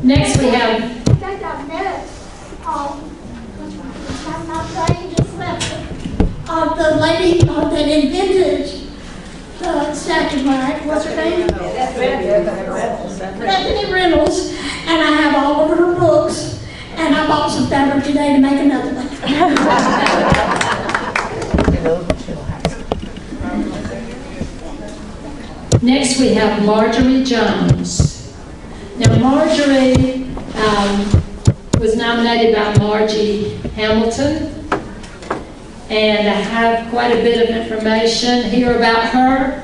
Next we have, I think I've met I'm not saying just left the lady that invented stacking right. What's her name? Bethany Reynolds. And I have all of her books. And I bought some fabric today to make another one. next we have Marjorie Jones. Now Marjorie was nominated by Margie Hamilton. And I have quite a bit of information here about her.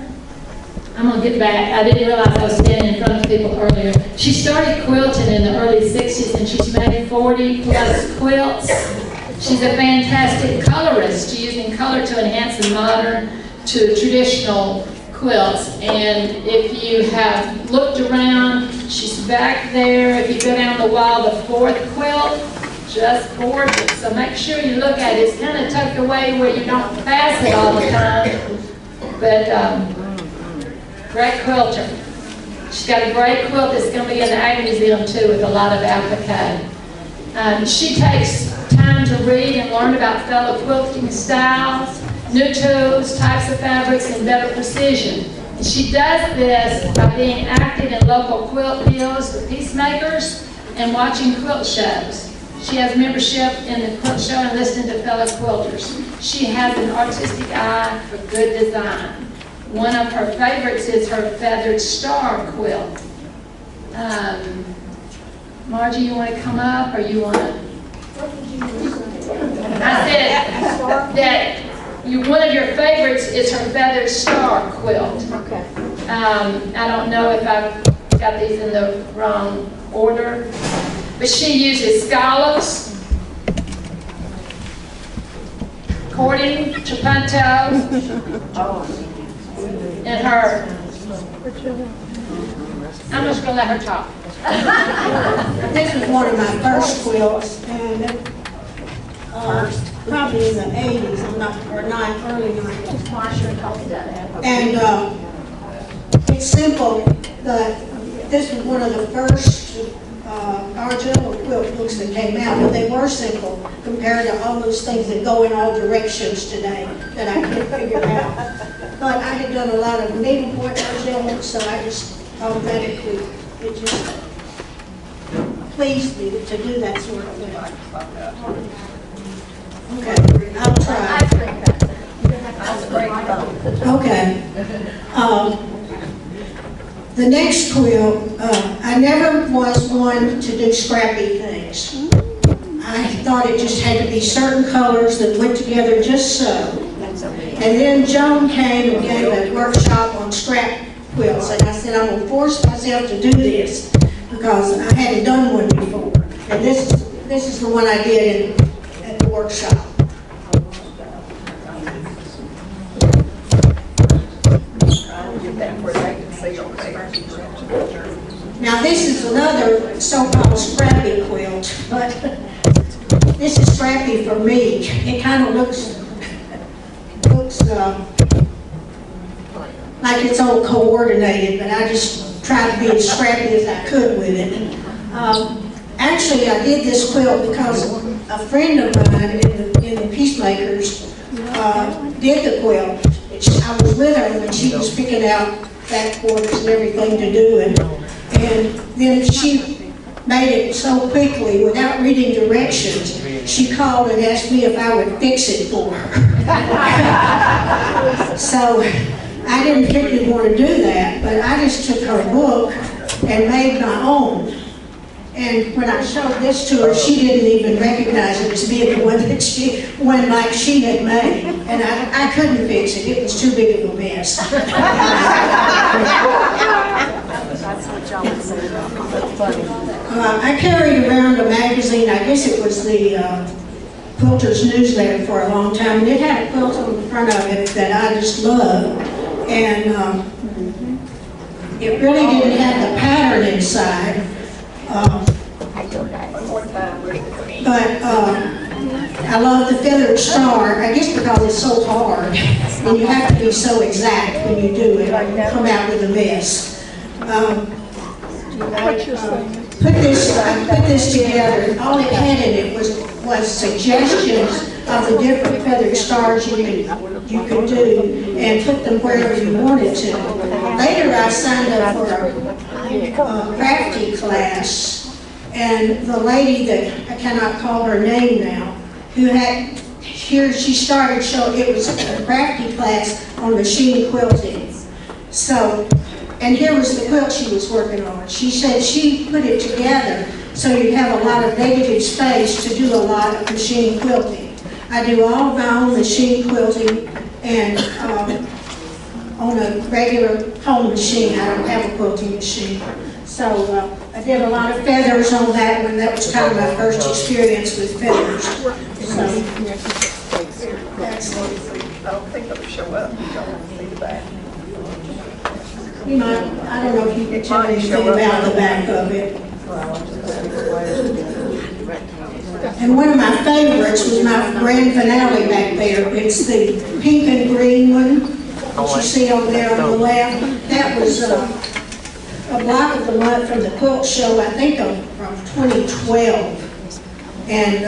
I'm going to get back. I didn't realize I was standing in front of people earlier. She started quilting in the early 60s and she's made 40 plus quilts. She's a fantastic colorist, using color to enhance the modern to traditional quilts. And if you have looked around, she's back there. If you go down the wall, the fourth quilt, just gorgeous. So make sure you look at it. It's kind of tucked away where you don't pass it all the time. But great quilter. She's got a great quilt that's going to be in the Ag Museum too, with a lot of applique. She takes time to read and learn about fellow quilting styles, new tools, types of fabrics, and better precision. And she does this by being active in local quilt deals with peacemakers and watching quilt shows. She has membership in the quilt show and listening to fellow quilters. She has an artistic eye for good design. One of her favorites is her feathered star quilt. Margie, you want to come up, or you want to? I said that one of your favorites is her feathered star quilt. Okay. I don't know if I've got these in the wrong order, but she uses scallops, cording, trapunto, and her. I'm just going to let her talk. This was one of my first quilts, and probably in the 80s, early 90s. And it's simple, but this was one of the first original quilt books that came out, but they were simple compared to all those things that go in all directions today that I can't figure out. But I had done a lot of needlepoint original, so I just automatically, it just pleased me to do that sort of thing. Okay, I'll try. Okay. The next quilt, I never was one to do scrappy things. I thought it just had to be certain colors that went together just so. And then Joan came and gave a workshop on scrap quilts, and I said, I'm going to force myself to do this because I hadn't done one before. And this is the one I did at the workshop. Now this is another so-called scrappy quilt, but this is scrappy for me. It kind of looks like it's all coordinated, but I just tried to be as scrappy as I could with it. Actually, I did this quilt because a friend of mine in the Peacemakers did the quilt. I was with her when she was picking out back quarters and everything to do it. And then she made it so quickly without reading directions. She called and asked me if I would fix it for her. So I didn't particularly want to do that, but I just took her book and made my own. And when I showed this to her, she didn't even recognize it as being the one like she had made. And I couldn't fix it. It was too big of a mess. That's what John was saying. That's funny. I carried around a magazine. I guess it was the Quilter's newsletter for a long time. And it had a quilt on the front of it that I just loved. And it really didn't have the pattern inside. But I love the feathered star, I guess because it's so hard and you have to be so exact when you do it, or you come out with a mess. put this together. All it had in it was suggestions of the different feathered stars you could do and put them wherever you wanted to. Later, I signed up for a crafty class, and the lady that I cannot call her name now, who had here she started, so it was a crafty class on machine quilting. So, and here was the quilt she was working on. She said she put it together so you'd have a lot of negative space to do a lot of machine quilting. I do all of my own machine quilting and on a regular home machine. I don't have a quilting machine. So I did a lot of feathers on that one. That was kind of my first experience with feathers. So, I don't think it'll show up. You don't see the back. you might, I don't know if you can tell anything about the back of it. And one of my favorites was my grand finale back there. It's the pink and green one that you see over there on the left. That was a block of the month from the quilt show, I think from 2012. And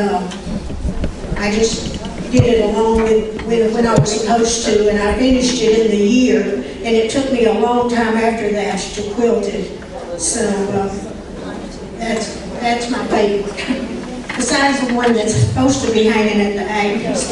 I just did it along with when I was supposed to, and I finished it in the year. And it took me a long time after that to quilt it. So that's my favorite. Besides the one that's supposed to be hanging at the ankles.